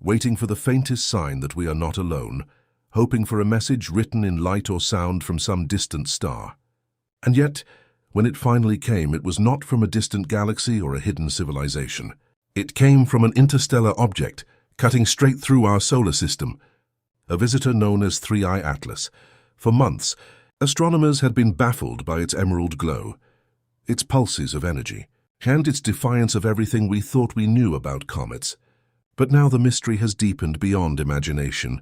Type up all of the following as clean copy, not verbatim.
waiting for the faintest sign that we are not alone, hoping for a message written in light or sound from some distant star. And yet, when it finally came, it was not from a distant galaxy or a hidden civilization. It came from an interstellar object, cutting straight through our solar system, a visitor known as 3I Atlas. For months, astronomers had been baffled by its emerald glow, its pulses of energy, and its defiance of everything we thought we knew about comets. But now the mystery has deepened beyond imagination.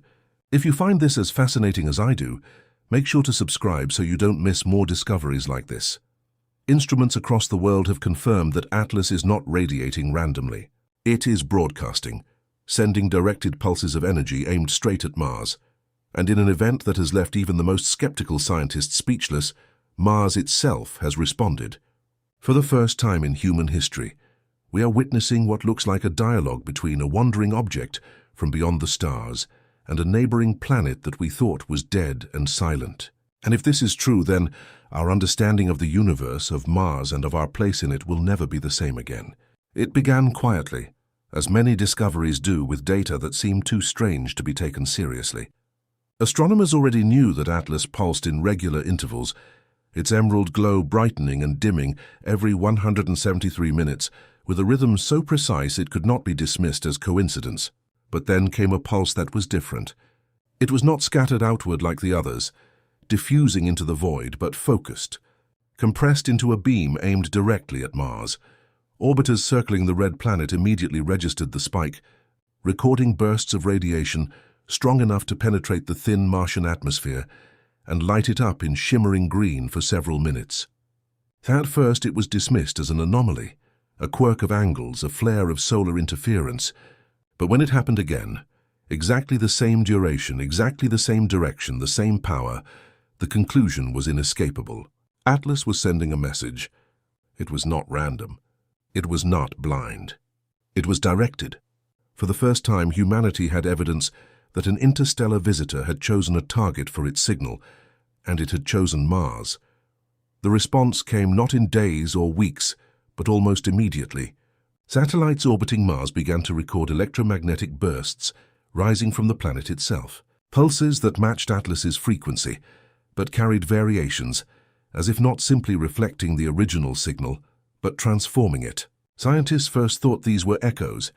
If you find this as fascinating as I do, make sure to subscribe so you don't miss more discoveries like this. Instruments across the world have confirmed that Atlas is not radiating randomly. It is broadcasting, sending directed pulses of energy aimed straight at Mars. And in an event that has left even the most skeptical scientists speechless, Mars itself has responded. For the first time in human history, we are witnessing what looks like a dialogue between a wandering object from beyond the stars and a neighboring planet that we thought was dead and silent. And if this is true, then our understanding of the universe, of Mars, and of our place in it will never be the same again. It began quietly, as many discoveries do with data that seem too strange to be taken seriously. Astronomers already knew that Atlas pulsed in regular intervals, its emerald glow brightening and dimming every 173 minutes, with a rhythm so precise it could not be dismissed as coincidence. But then came a pulse that was different. It was not scattered outward like the others, diffusing into the void, but focused, compressed into a beam aimed directly at Mars. Orbiters circling the red planet immediately registered the spike, recording bursts of radiation strong enough to penetrate the thin Martian atmosphere and light it up in shimmering green for several minutes. At first it was dismissed as an anomaly, a quirk of angles, a flare of solar interference. But when it happened again, exactly the same duration, exactly the same direction, the same power, the conclusion was inescapable. Atlas was sending a message. It was not random. It was not blind. It was directed. For the first time, humanity had evidence that an interstellar visitor had chosen a target for its signal, and it had chosen Mars. The response came not in days or weeks, but almost immediately. Satellites orbiting Mars began to record electromagnetic bursts rising from the planet itself, pulses that matched Atlas's frequency, but carried variations, as if not simply reflecting the original signal, but transforming it. Scientists first thought these were echoes,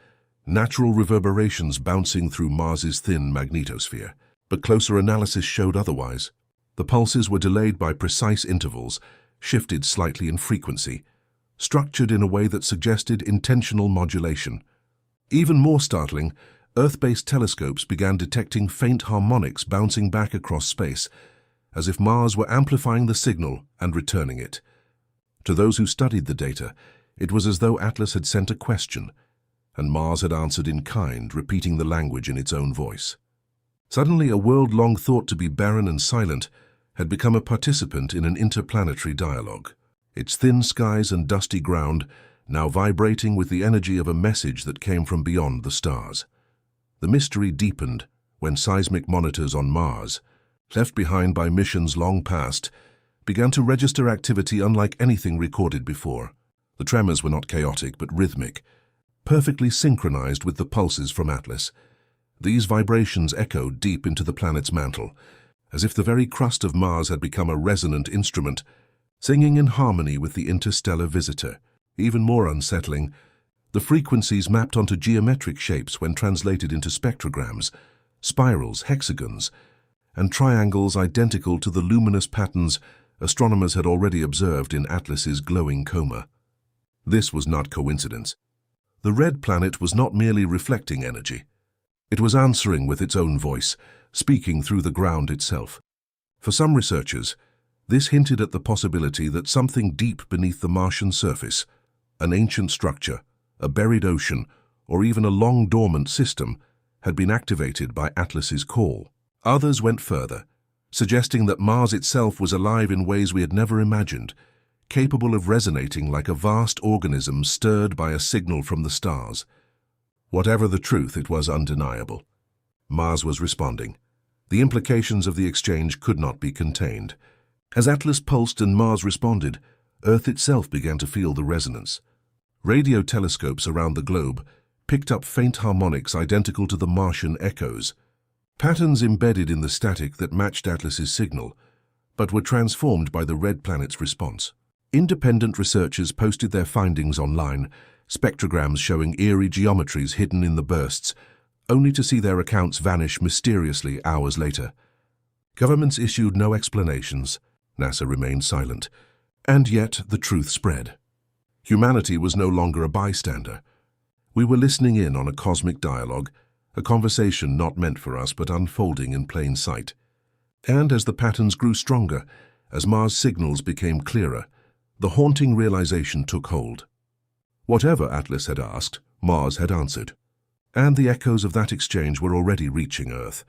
natural reverberations bouncing through Mars's thin magnetosphere. But closer analysis showed otherwise. The pulses were delayed by precise intervals, shifted slightly in frequency, structured in a way that suggested intentional modulation. Even more startling, Earth-based telescopes began detecting faint harmonics bouncing back across space, as if Mars were amplifying the signal and returning it. To those who studied the data, it was as though Atlas had sent a question, and Mars had answered in kind, repeating the language in its own voice. Suddenly, a world long thought to be barren and silent had become a participant in an interplanetary dialogue, its thin skies and dusty ground now vibrating with the energy of a message that came from beyond the stars. The mystery deepened when seismic monitors on Mars, left behind by missions long past, began to register activity unlike anything recorded before. The tremors were not chaotic but rhythmic, perfectly synchronized with the pulses from Atlas. These vibrations echoed deep into the planet's mantle, as if the very crust of Mars had become a resonant instrument, singing in harmony with the interstellar visitor. Even more unsettling, the frequencies mapped onto geometric shapes when translated into spectrograms, spirals, hexagons, and triangles identical to the luminous patterns astronomers had already observed in Atlas's glowing coma. This was not coincidence. The red planet was not merely reflecting energy. It was answering with its own voice, speaking through the ground itself. For some researchers, this hinted at the possibility that something deep beneath the Martian surface, an ancient structure, a buried ocean, or even a long-dormant system, had been activated by Atlas's call. Others went further, suggesting that Mars itself was alive in ways we had never imagined, capable of resonating like a vast organism stirred by a signal from the stars. Whatever the truth, it was undeniable. Mars was responding. The implications of the exchange could not be contained. As Atlas pulsed and Mars responded, Earth itself began to feel the resonance. Radio telescopes around the globe, picked up faint harmonics identical to the Martian echoes, patterns embedded in the static that matched Atlas's signal, but were transformed by the red planet's response. Independent researchers posted their findings online, spectrograms showing eerie geometries hidden in the bursts, only to see their accounts vanish mysteriously hours later. Governments issued no explanations, NASA remained silent, and yet the truth spread. Humanity was no longer a bystander. We were listening in on a cosmic dialogue, a conversation not meant for us but unfolding in plain sight. And as the patterns grew stronger, as Mars' signals became clearer, the haunting realization took hold. Whatever Atlas had asked, Mars had answered. And the echoes of that exchange were already reaching Earth.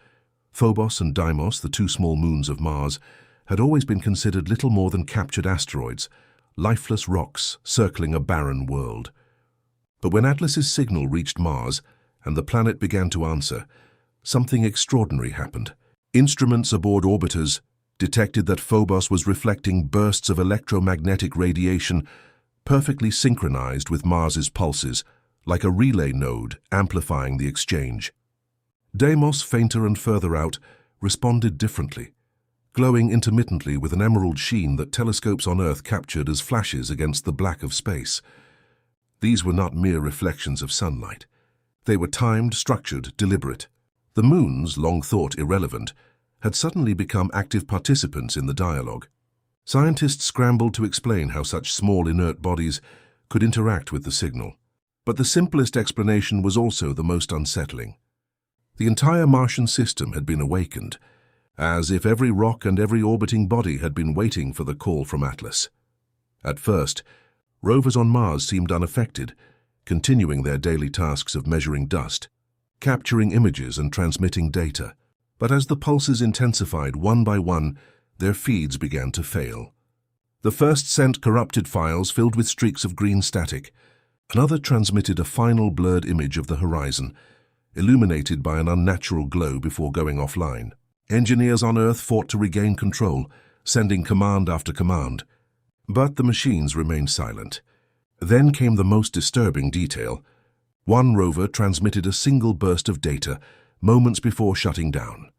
Phobos and Deimos, the two small moons of Mars, had always been considered little more than captured asteroids, lifeless rocks circling a barren world. But when Atlas's signal reached Mars and the planet began to answer, something extraordinary happened. Instruments aboard orbiters detected that Phobos was reflecting bursts of electromagnetic radiation perfectly synchronized with Mars's pulses, like a relay node amplifying the exchange. Deimos, fainter and further out, responded differently, glowing intermittently with an emerald sheen that telescopes on Earth captured as flashes against the black of space. These were not mere reflections of sunlight. They were timed, structured, deliberate. The moons, long thought irrelevant, had suddenly become active participants in the dialogue. Scientists scrambled to explain how such small inert bodies could interact with the signal. But the simplest explanation was also the most unsettling. The entire Martian system had been awakened, as if every rock and every orbiting body had been waiting for the call from Atlas. At first, rovers on Mars seemed unaffected, continuing their daily tasks of measuring dust, capturing images and transmitting data. But as the pulses intensified one by one, their feeds began to fail. The first sent corrupted files filled with streaks of green static. Another transmitted a final blurred image of the horizon, illuminated by an unnatural glow before going offline. Engineers on Earth fought to regain control, sending command after command. But the machines remained silent. Then came the most disturbing detail. One rover transmitted a single burst of data moments before shutting down.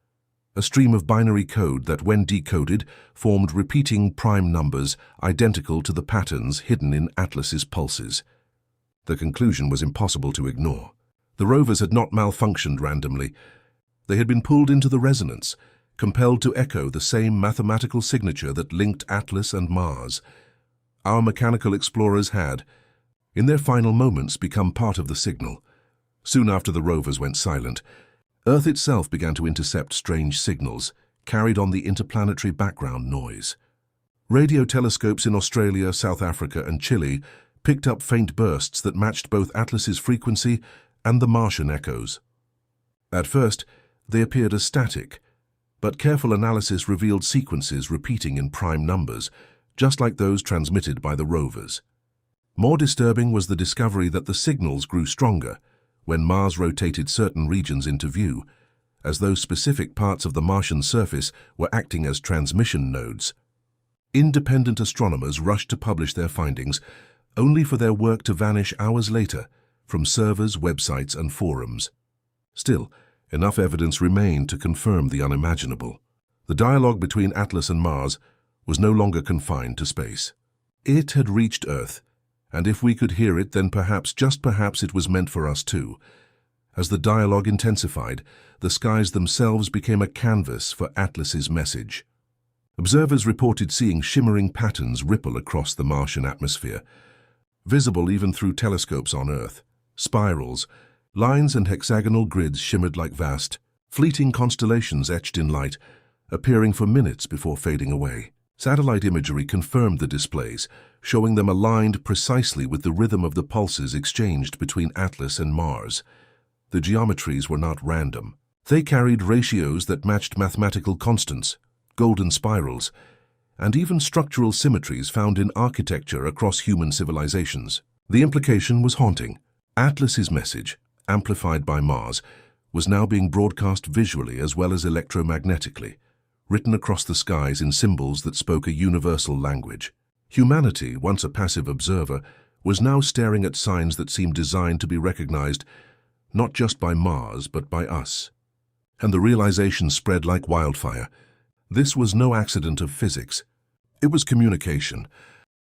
A stream of binary code that, when decoded, formed repeating prime numbers identical to the patterns hidden in Atlas's pulses. The conclusion was impossible to ignore. The rovers had not malfunctioned randomly. They had been pulled into the resonance, compelled to echo the same mathematical signature that linked Atlas and Mars. Our mechanical explorers had, in their final moments, become part of the signal. Soon after the rovers went silent, Earth itself began to intercept strange signals, carried on the interplanetary background noise. Radio telescopes in Australia, South Africa, and Chile picked up faint bursts that matched both Atlas's frequency and the Martian echoes. At first, they appeared as static, but careful analysis revealed sequences repeating in prime numbers, just like those transmitted by the rovers. More disturbing was the discovery that the signals grew stronger when Mars rotated certain regions into view, as though specific parts of the Martian surface were acting as transmission nodes. Independent astronomers rushed to publish their findings, only for their work to vanish hours later from servers, websites, and forums. Still, enough evidence remained to confirm the unimaginable. The dialogue between Atlas and Mars was no longer confined to space. It had reached Earth, and if we could hear it, then perhaps, just perhaps, it was meant for us too. As the dialogue intensified, the skies themselves became a canvas for Atlas's message. Observers reported seeing shimmering patterns ripple across the Martian atmosphere, visible even through telescopes on Earth. Spirals, lines and hexagonal grids shimmered like vast, fleeting constellations etched in light, appearing for minutes before fading away. Satellite imagery confirmed the displays, showing them aligned precisely with the rhythm of the pulses exchanged between Atlas and Mars. The geometries were not random. They carried ratios that matched mathematical constants, golden spirals, and even structural symmetries found in architecture across human civilizations. The implication was haunting. Atlas's message, amplified by Mars, was now being broadcast visually as well as electromagnetically, written across the skies in symbols that spoke a universal language. Humanity, once a passive observer, was now staring at signs that seemed designed to be recognized not just by Mars, but by us. And the realization spread like wildfire. This was no accident of physics. It was communication,